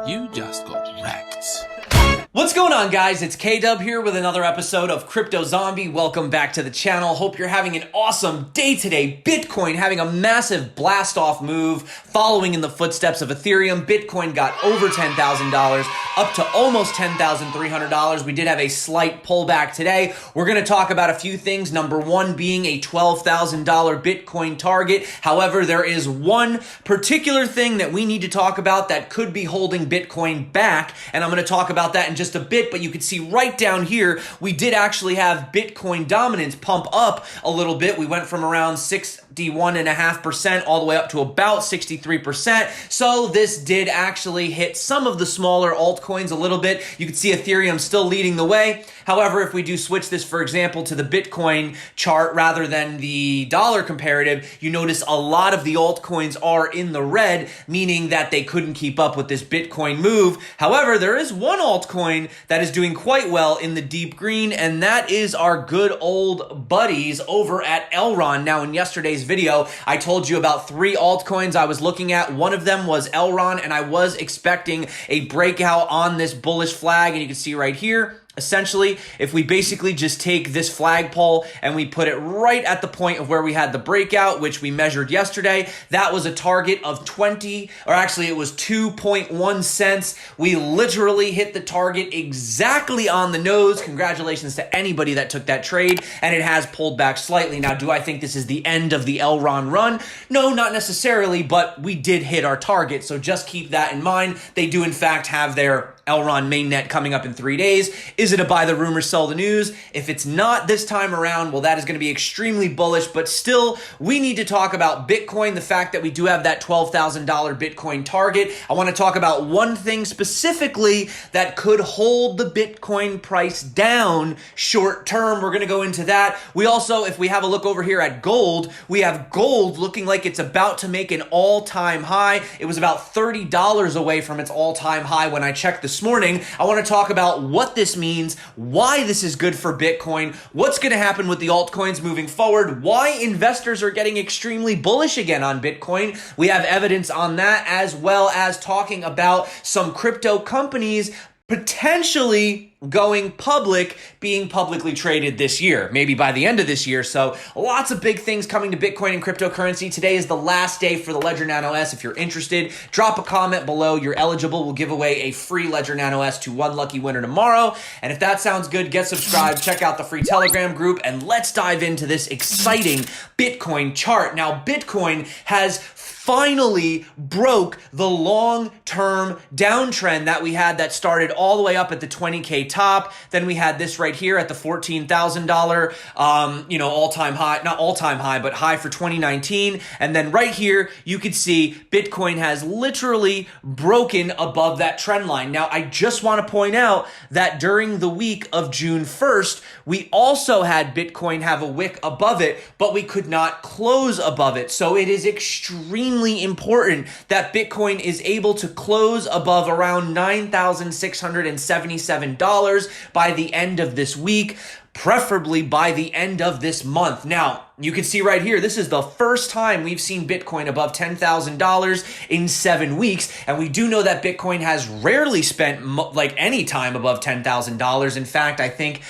You just got wrecked. What's going on, guys? It's K-Dub here with another episode of CryptoZombie. Welcome back to the channel. Hope you're having an awesome day today. Bitcoin having a massive blast-off move following in the footsteps of Ethereum. Bitcoin got over $10,000, up to almost $10,300. We did have a slight pullback today. We're going to talk about a few things. Number one being a $12,000 Bitcoin target. However, there is one particular thing that we need to talk about that could be holding Bitcoin back, and I'm going to talk about that in just a bit, but you can see right down here, we did actually have Bitcoin dominance pump up a little bit. We went from around 61.5% all the way up to about 63%. So this did actually hit some of the smaller altcoins a little bit. You can see Ethereum still leading the way. However, if we do switch this, for example, to the Bitcoin chart rather than the dollar comparative, you notice a lot of the altcoins are in the red, meaning that they couldn't keep up with this Bitcoin move. However, there is one altcoin that is doing quite well in the deep green, and that is our good old buddies over at Elrond. Now, in yesterday's video, I told you about 3 altcoins I was looking at. One of them was Elrond, and I was expecting a breakout on this bullish flag, and you can see right here, essentially, if we basically just take this flagpole and we put it right at the point of where we had the breakout, which we measured yesterday, that was a target of 20, or actually it was 2.1 cents. We literally hit the target exactly on the nose. Congratulations to anybody that took that trade, and it has pulled back slightly. Now, do I think this is the end of the Elrond run? No, not necessarily, but we did hit our target, so just keep that in mind. They do, in fact, have their Elrond mainnet coming up in 3 days. Is it a buy the rumor, sell the news? If it's not this time around, well, that is going to be extremely bullish, but still, we need to talk about Bitcoin, the fact that we do have that $12,000 Bitcoin target. I want to talk about one thing specifically that could hold the Bitcoin price down short term. We're going to go into that. We also, if we have a look over here at gold, we have gold looking like it's about to make an all-time high. It was about $30 away from its all-time high when I checked this morning. I want to talk about what this means, why this is good for Bitcoin, what's going to happen with the altcoins moving forward, why investors are getting extremely bullish again on Bitcoin. We have evidence on that, as well as talking about some crypto companies potentially going public, being publicly traded this year, maybe by the end of this year. So lots of big things coming to Bitcoin and cryptocurrency. Today is the last day for the Ledger Nano S. If you're interested, drop a comment below. You're eligible. We'll give away a free Ledger Nano S to one lucky winner tomorrow. And if that sounds good, get subscribed, check out the free Telegram group, and let's dive into this exciting Bitcoin chart. Now, Bitcoin has finally broke the long-term downtrend that we had that started all the way up at the 20K top. Then we had this right here at the $14,000, all-time high, not all-time high, but high for 2019. And then right here, you could see Bitcoin has literally broken above that trend line. Now, I just want to point out that during the week of June 1st, we also had Bitcoin have a wick above it, but we could not close above it. So it is extremely important that Bitcoin is able to close above around $9,677 by the end of this week, preferably by the end of this month. Now, you can see right here, this is the first time we've seen Bitcoin above $10,000 in 7 weeks. And we do know that Bitcoin has rarely spent like any time above $10,000. In fact, I think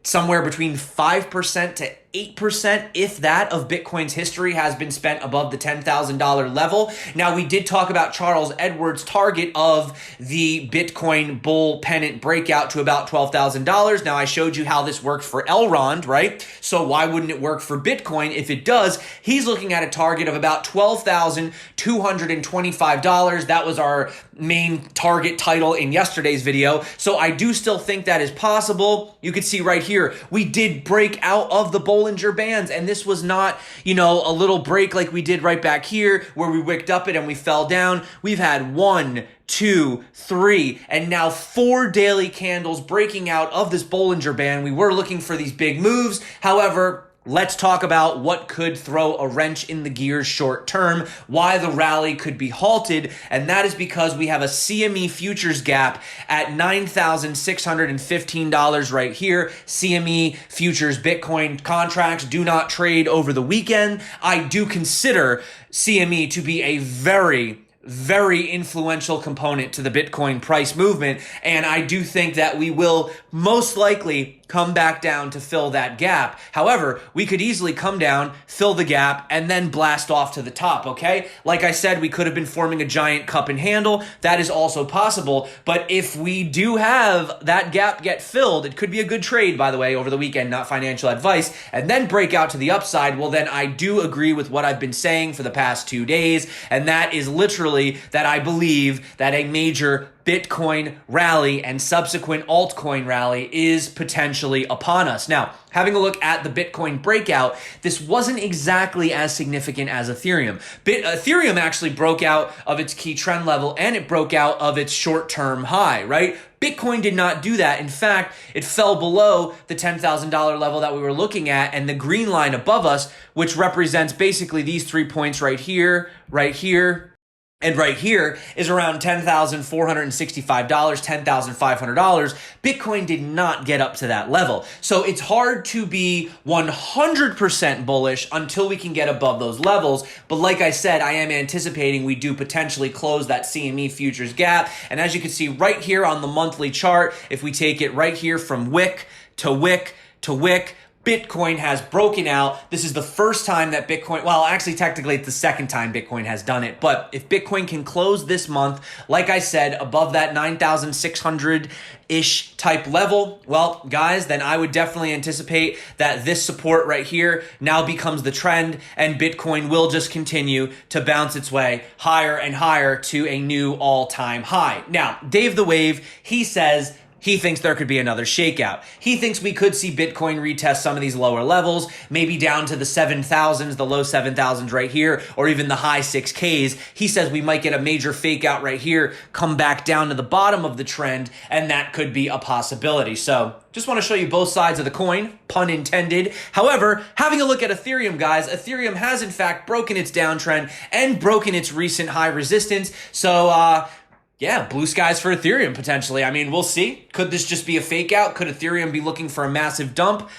somewhere between 5% to 8%, if that, of Bitcoin's history has been spent above the $10,000 level. Now, we did talk about Charles Edwards' target of the Bitcoin bull pennant breakout to about $12,000. Now, I showed you how this works for Elrond, right? So why wouldn't it work for Bitcoin? If it does, he's looking at a target of about $12,225. That was our main target title in yesterday's video. So I do still think that is possible. You can see right here, we did break out of the Bollinger Bands, and this was not, a little break like we did right back here where we wicked up it and we fell down. We've had 1, 2, 3, and now 4 daily candles breaking out of this Bollinger Band. We were looking for these big moves. However, let's talk about what could throw a wrench in the gears short term, why the rally could be halted, and that is because we have a CME futures gap at $9,615 right here. CME futures Bitcoin contracts do not trade over the weekend. I do consider CME to be a very very influential component to the Bitcoin price movement. And I do think that we will most likely come back down to fill that gap. However, we could easily come down, fill the gap, and then blast off to the top, okay? Like I said, we could have been forming a giant cup and handle. That is also possible. But if we do have that gap get filled, it could be a good trade, by the way, over the weekend, not financial advice, and then break out to the upside. Well, then I do agree with what I've been saying for the past 2 days, and that is literally that I believe that a major Bitcoin rally and subsequent altcoin rally is potentially upon us. Now, having a look at the Bitcoin breakout, this wasn't exactly as significant as Ethereum. Ethereum actually broke out of its key trend level and it broke out of its short-term high, right? Bitcoin did not do that. In fact, it fell below the $10,000 level that we were looking at, and the green line above us, which represents basically these 3 points right here, and right here, is around $10,465, $10,500. Bitcoin did not get up to that level. So it's hard to be 100% bullish until we can get above those levels. But like I said, I am anticipating we do potentially close that CME futures gap. And as you can see right here on the monthly chart, if we take it right here from wick to wick to wick, Bitcoin has broken out. This is the first time that Bitcoin, well, actually, technically, it's the second time Bitcoin has done it. But if Bitcoin can close this month, like I said, above that 9,600-ish type level, well, guys, then I would definitely anticipate that this support right here now becomes the trend, and Bitcoin will just continue to bounce its way higher and higher to a new all-time high. Now, Dave the Wave, he says, he thinks there could be another shakeout. He thinks we could see Bitcoin retest some of these lower levels, maybe down to the 7,000s, the low 7,000s right here, or even the high 6Ks. He says we might get a major fake out right here, come back down to the bottom of the trend, and that could be a possibility. So just want to show you both sides of the coin, pun intended. However, having a look at Ethereum, guys, Ethereum has in fact broken its downtrend and broken its recent high resistance. So, yeah, blue skies for Ethereum, potentially. I mean, we'll see. Could this just be a fake out? Could Ethereum be looking for a massive dump?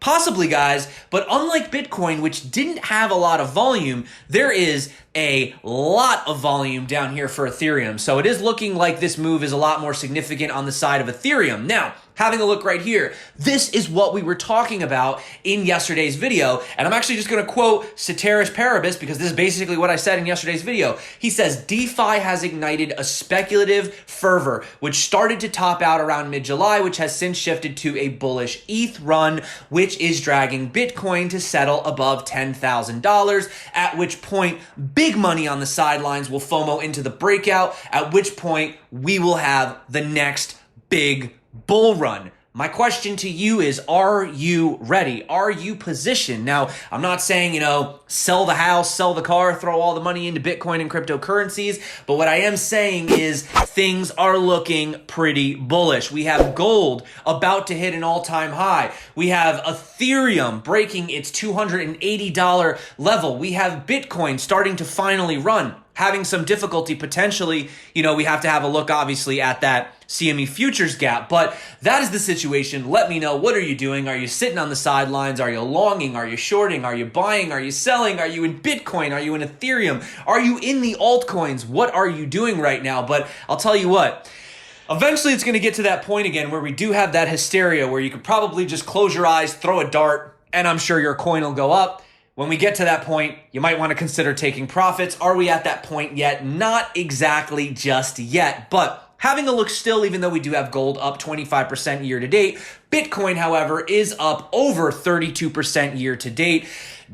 Possibly, guys. But unlike Bitcoin, which didn't have a lot of volume, there is a lot of volume down here for Ethereum. So it is looking like this move is a lot more significant on the side of Ethereum. Now, having a look right here, this is what we were talking about in yesterday's video. And I'm actually just going to quote Ceteris Paribus because this is basically what I said in yesterday's video. He says, DeFi has ignited a speculative fervor, which started to top out around mid-July, which has since shifted to a bullish ETH run, which is dragging Bitcoin to settle above $10,000, at which point big money on the sidelines will FOMO into the breakout, at which point we will have the next big bull run. My question to you is, are you ready? Are you positioned? Now, I'm not saying, sell the house, sell the car, throw all the money into Bitcoin and cryptocurrencies, but what I am saying is things are looking pretty bullish. We have gold about to hit an all-time high. We have Ethereum breaking its $280 level. We have Bitcoin starting to finally run, having some difficulty potentially. We have to have a look, obviously, at that CME futures gap, but that is the situation. Let me know. What are you doing? Are you sitting on the sidelines? Are you longing? Are you shorting? Are you buying? Are you selling? Are you in Bitcoin? Are you in Ethereum? Are you in the altcoins? What are you doing right now? But I'll tell you what, eventually it's going to get to that point again where we do have that hysteria where you could probably just close your eyes, throw a dart, and I'm sure your coin will go up. When we get to that point, you might want to consider taking profits. Are we at that point yet? Not exactly just yet, but having a look still, even though we do have gold up 25% year to date, Bitcoin, however, is up over 32% year to date.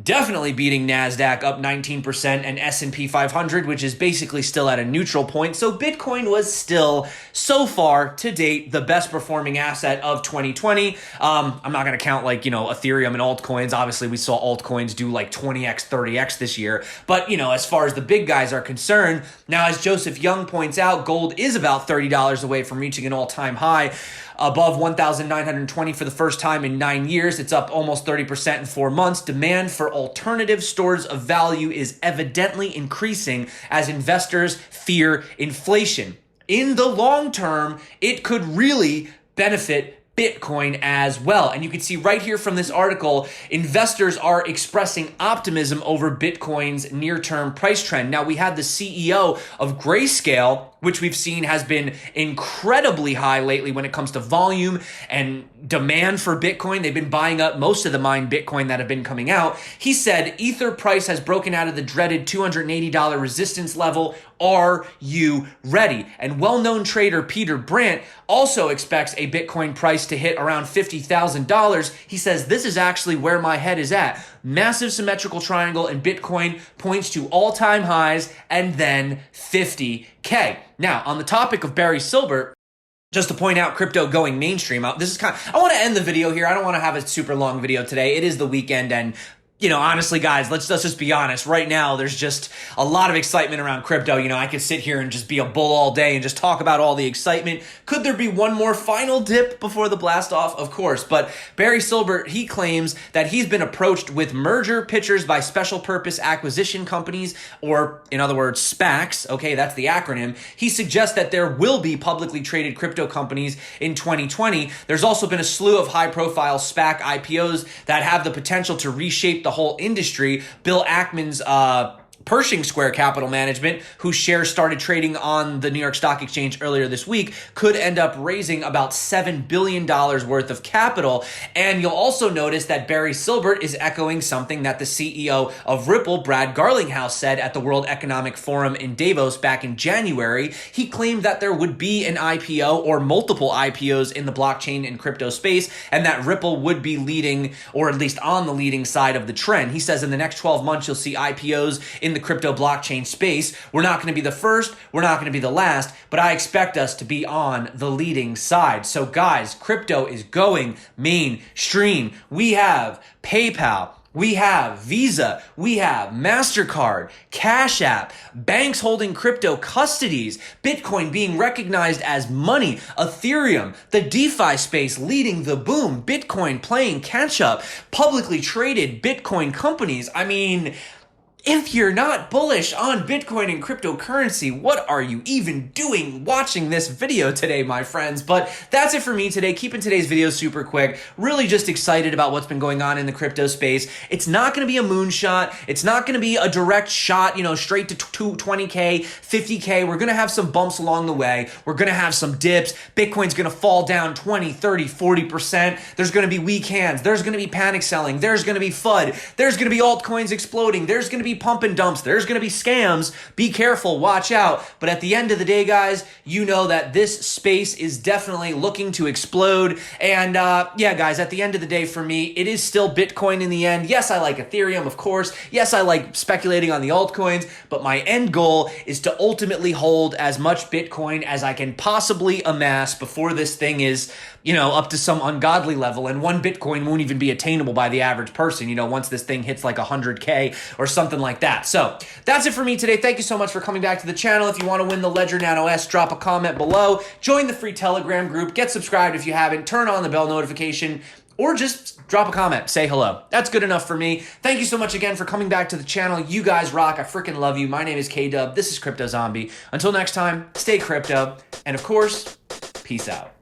Definitely beating NASDAQ up 19% and S&P 500, which is basically still at a neutral point. So Bitcoin was still, so far to date, the best performing asset of 2020. I'm not going to count Ethereum and altcoins. Obviously, we saw altcoins do like 20x, 30x this year. But, as far as the big guys are concerned, now as Joseph Young points out, gold is about $30 away from reaching an all-time high, above 1,920 for the first time in 9 years. It's up almost 30% in 4 months. Demand for alternative stores of value is evidently increasing as investors fear inflation. In the long term, it could really benefit Bitcoin as well. And you can see right here from this article, investors are expressing optimism over Bitcoin's near-term price trend. Now, we had the CEO of Grayscale, which we've seen has been incredibly high lately when it comes to volume and demand for Bitcoin. They've been buying up most of the mined Bitcoin that have been coming out. He said, Ether price has broken out of the dreaded $280 resistance level. Are you ready? And well-known trader Peter Brandt also expects a Bitcoin price to hit around $50,000. He says, this is actually where my head is at. Massive symmetrical triangle, and Bitcoin points to all-time highs and then 50K. Now, on the topic of Barry Silbert, just to point out crypto going mainstream, I want to end the video here. I don't want to have a super long video today. It is the weekend, and honestly, guys, let's just be honest. Right now, there's just a lot of excitement around crypto. I could sit here and just be a bull all day and just talk about all the excitement. Could there be one more final dip before the blast off? Of course. But Barry Silbert, he claims that he's been approached with merger pitchers by special purpose acquisition companies, or in other words, SPACs. Okay, that's the acronym. He suggests that there will be publicly traded crypto companies in 2020. There's also been a slew of high-profile SPAC IPOs that have the potential to reshape the whole industry. Bill Ackman's Pershing Square Capital Management, whose shares started trading on the New York Stock Exchange earlier this week, could end up raising about $7 billion worth of capital. And you'll also notice that Barry Silbert is echoing something that the CEO of Ripple, Brad Garlinghouse, said at the World Economic Forum in Davos back in January. He claimed that there would be an IPO or multiple IPOs in the blockchain and crypto space, and that Ripple would be leading, or at least on the leading side of the trend. He says in the next 12 months, you'll see IPOs in the crypto blockchain space. We're not going to be the first, we're not going to be the last, but I expect us to be on the leading side. So guys, crypto is going mainstream. We have PayPal, we have Visa, we have MasterCard, Cash App, banks holding crypto custodies, Bitcoin being recognized as money, Ethereum, the DeFi space leading the boom, Bitcoin playing catch up, publicly traded Bitcoin companies. I mean, if you're not bullish on Bitcoin and cryptocurrency, what are you even doing watching this video today, my friends? But that's it for me today. Keeping today's video super quick. Really just excited about what's been going on in the crypto space. It's not going to be a moonshot. It's not going to be a direct shot, straight to 20K, 50K. We're going to have some bumps along the way. We're going to have some dips. Bitcoin's going to fall down 20, 30, 40%. There's going to be weak hands. There's going to be panic selling. There's going to be FUD. There's going to be altcoins exploding. There's going to be pump and dumps. There's going to be scams. Be careful. Watch out. But at the end of the day, guys, you know that this space is definitely looking to explode. And yeah, guys, at the end of the day, for me, it is still Bitcoin in the end. Yes, I like Ethereum, of course. Yes, I like speculating on the altcoins. But my end goal is to ultimately hold as much Bitcoin as I can possibly amass before this thing is, up to some ungodly level. And 1 Bitcoin won't even be attainable by the average person, once this thing hits like 100K or something like that. So that's it for me today. Thank you so much for coming back to the channel. If you want to win the Ledger Nano S, drop a comment below. Join the free Telegram group. Get subscribed if you haven't. Turn on the bell notification. Or just drop a comment. Say hello. That's good enough for me. Thank you so much again for coming back to the channel. You guys rock. I freaking love you. My name is K-Dub. This is CryptoZombie. Until next time, stay crypto. And of course, peace out.